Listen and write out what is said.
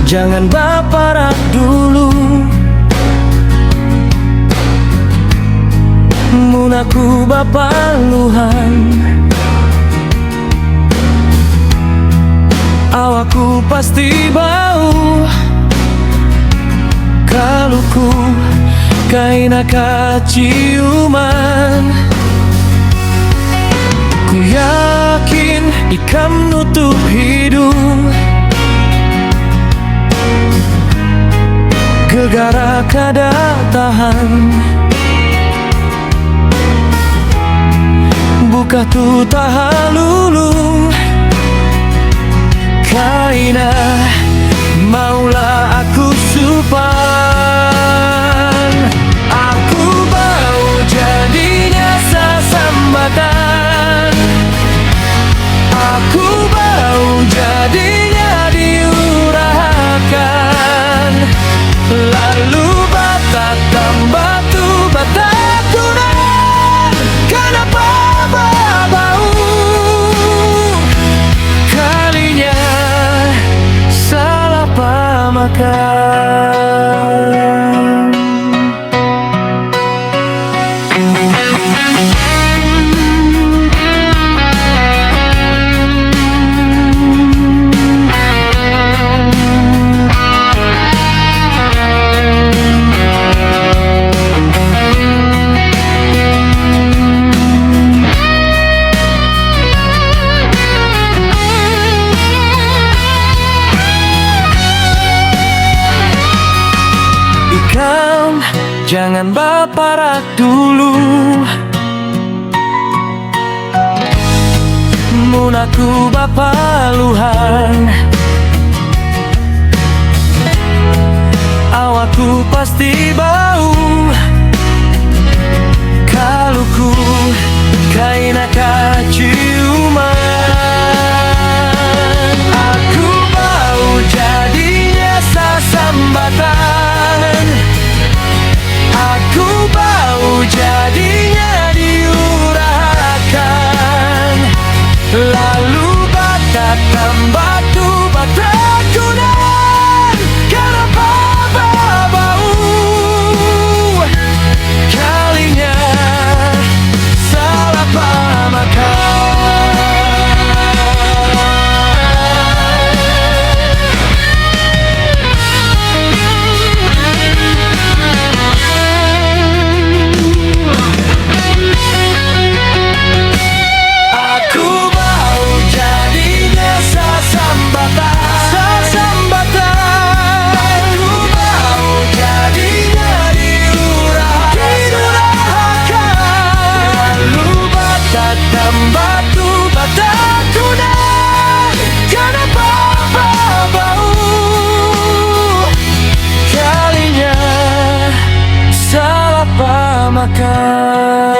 jangan baperan dulu. Mun aku bapaluhan, awakku pasti bau. Kalau ku kaina kaciuman, ku yakin ikam nutup hidung. Gegara kada tahan, buka tu tahalulu. Kaina maulah aku supan, aku bau jadinya sasambatan. Aku bau jadinya diurahkan, lalu batak tambah tu batak tunan. Kenapa bau kalinya salah pamakan. Jangan baparak dulu, mun aku bapaluhan, awakku pasti bau. Kalau ku kaina kaciuman, aku bau jadinya sasambatan. Aku bau jadinya diurahkan, lalu batak tambah tu batak kunan. Kenapa bau kalinya salah pamakan. Kalinya salah pamakan.